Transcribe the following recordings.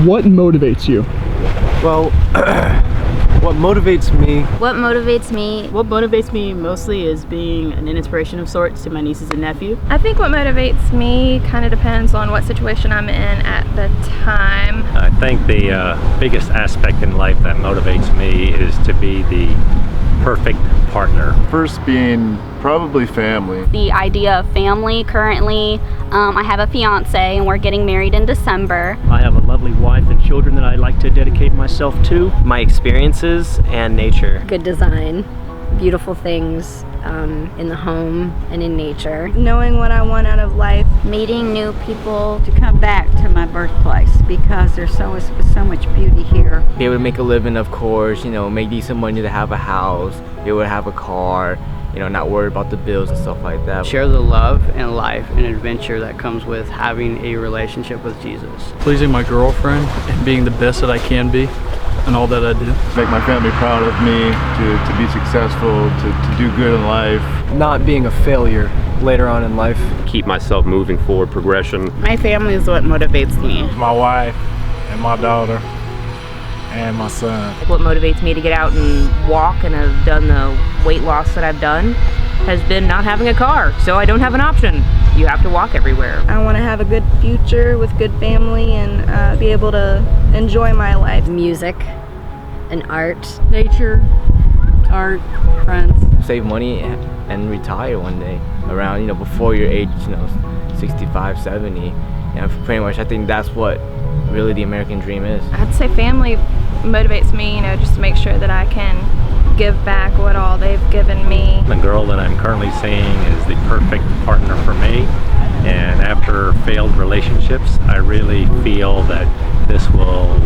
What motivates you? Well, what motivates me? What motivates me? What motivates me mostly is being an inspiration of sorts to my nieces and nephew. I think what motivates me kind of depends on what situation I'm in at the time. I think the biggest aspect in life that motivates me is to be the perfect partner. First being probably family. The idea of family currently. I have a fiance and we're getting married in December. I have a lovely wife and children that I'd like to dedicate myself to. My experiences and nature. Good design, beautiful things in the home and in nature. Knowing what I want out of life. Meeting new people. To come back to my birthplace because there's so much beauty here. Be able to make a living, of course, make decent money to have a house, be able to have a car, not worry about the bills and stuff like that. Share the love and life and adventure that comes with having a relationship with Jesus. Pleasing my girlfriend and being the best that I can be in all that I do. Make my family proud of me, to be successful, to do good in life. Not being a failure later on in life. Keep myself moving forward, progression. My family is what motivates me. My wife and my daughter and my son. What motivates me to get out and walk and have done the weight loss that I've done has been not having a car, so I don't have an option. You have to walk everywhere. I want to have a good future with good family and be able to enjoy my life. Music and art. Nature, art, friends. Save money and retire one day around, before your age, 65, 70. And pretty much I think that's what really the American dream is. I'd say family motivates me, just to make sure that I can give back what all they've given me. The girl that I'm currently seeing is the perfect partner for me, and after failed relationships, I really feel that this will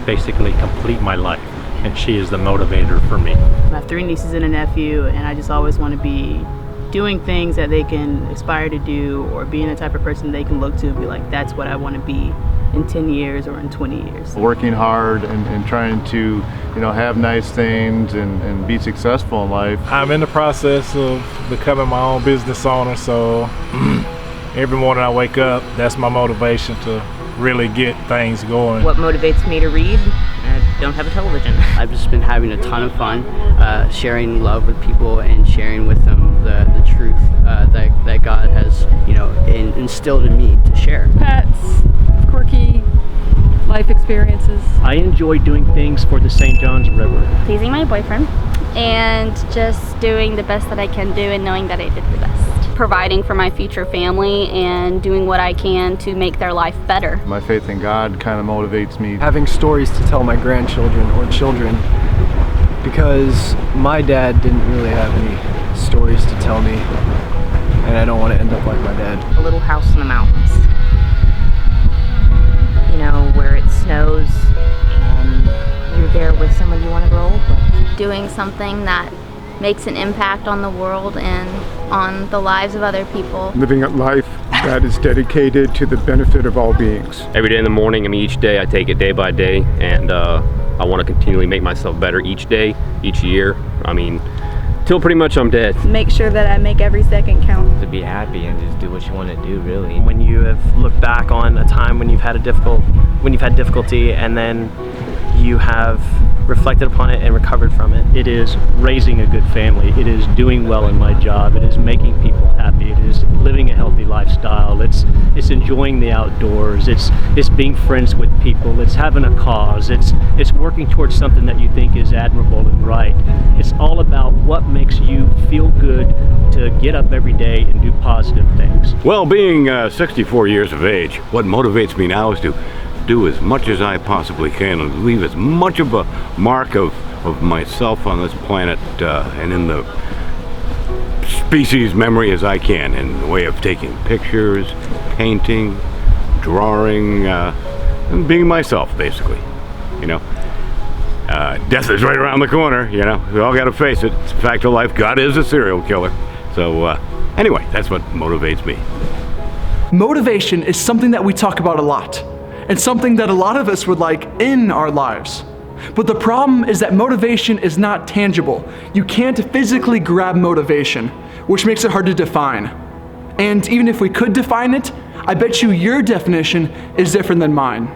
basically complete my life, and she is the motivator for me. I have 3 nieces and a nephew, and I just always want to be doing things that they can aspire to do, or being the type of person they can look to and be like, that's what I want to be in 10 years or in 20 years. Working hard and trying to, have nice things and be successful in life. I'm in the process of becoming my own business owner, so every morning I wake up, that's my motivation to really get things going. What motivates me to read? I don't have a television. I've just been having a ton of fun sharing love with people and sharing with them the truth that God has instilled in me to share. Pets, quirky life experiences. I enjoy doing things for the St. Johns River. Pleasing my boyfriend and just doing the best that I can do and knowing that I did the best. Providing for my future family and doing what I can to make their life better. My faith in God kind of motivates me. Having stories to tell my grandchildren or children, because my dad didn't really have any stories to tell me, and I don't want to end up like my dad. A little house in the mountains. Where it snows and you're there with someone you want to grow old with. Doing something that makes an impact on the world and on the lives of other people. Living a life that is dedicated to the benefit of all beings. Every day in the morning, each day, I take it day by day, and I want to continually make myself better each day, each year. Till pretty much I'm dead. Make sure that I make every second count. To be happy and just do what you want to do, really. When you have looked back on a time when you've had difficulty, and then you have reflected upon it and recovered from it. It is raising a good family. It is doing well in my job. It is making people happy. It is living a healthy lifestyle. It's enjoying the outdoors. It's being friends with people. It's having a cause. It's working towards something that you think is admirable and right. It's all about what makes you feel good to get up every day and do positive things. Well, being 64 years of age, what motivates me now is to do as much as I possibly can and leave as much of a mark of myself on this planet and in the species memory as I can, in the way of taking pictures, painting, drawing, and being myself, basically. Death is right around the corner, we all gotta face it. It's a fact of life. God is a serial killer. So anyway, that's what motivates me. Motivation is something that we talk about a lot, and something that a lot of us would like in our lives. But the problem is that motivation is not tangible. You can't physically grab motivation, which makes it hard to define. And even if we could define it, I bet you your definition is different than mine.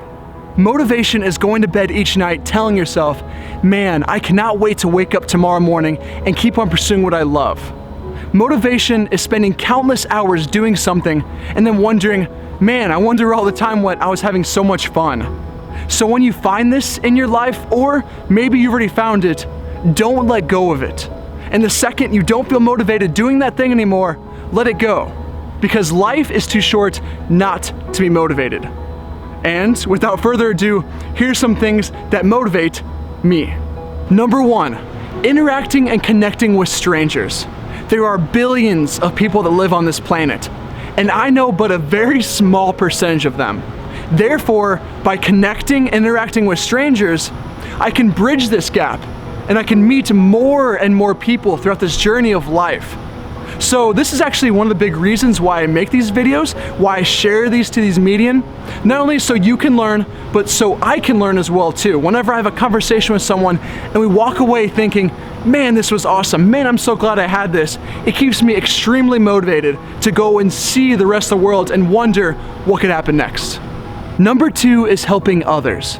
Motivation is going to bed each night telling yourself, man, I cannot wait to wake up tomorrow morning and keep on pursuing what I love. Motivation is spending countless hours doing something and then wondering, man, I wonder all the time what I was having so much fun. So when you find this in your life, or maybe you've already found it, don't let go of it. And the second you don't feel motivated doing that thing anymore, let it go. Because life is too short not to be motivated. And without further ado, here's some things that motivate me. Number 1, interacting and connecting with strangers. There are billions of people that live on this planet, and I know but a very small percentage of them. Therefore, by connecting and interacting with strangers, I can bridge this gap, and I can meet more and more people throughout this journey of life. So this is actually one of the big reasons why I make these videos, why I share these to these medium, not only so you can learn, but so I can learn as well too. Whenever I have a conversation with someone and we walk away thinking, man, this was awesome, man, I'm so glad I had this, it keeps me extremely motivated to go and see the rest of the world and wonder what could happen next. Number 2 is helping others.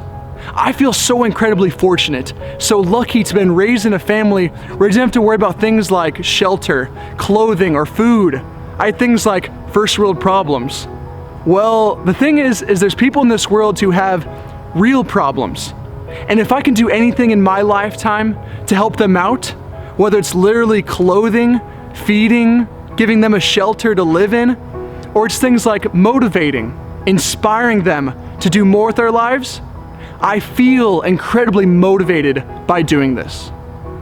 I feel so incredibly fortunate, so lucky to have been raised in a family where I didn't have to worry about things like shelter, clothing, or food. I had things like first world problems. Well, the thing is there's people in this world who have real problems. And if I can do anything in my lifetime to help them out, whether it's literally clothing, feeding, giving them a shelter to live in, or it's things like motivating, inspiring them to do more with their lives, I feel incredibly motivated by doing this.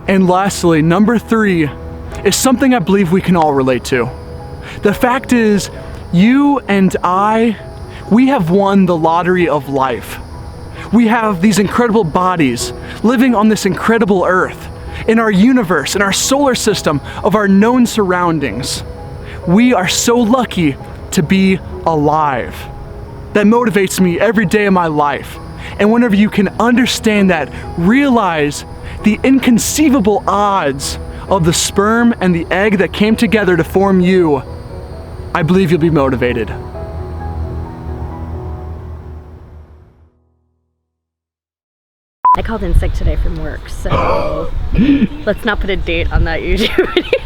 And lastly, number 3 is something I believe we can all relate to. The fact is, you and we have won the lottery of life. We have these incredible bodies living on this incredible earth, in our universe, in our solar system, of our known surroundings. We are so lucky to be alive. That motivates me every day of my life. And whenever you can understand that, realize the inconceivable odds of the sperm and the egg that came together to form you, I believe you'll be motivated. I called in sick today from work, so let's not put a date on that YouTube video.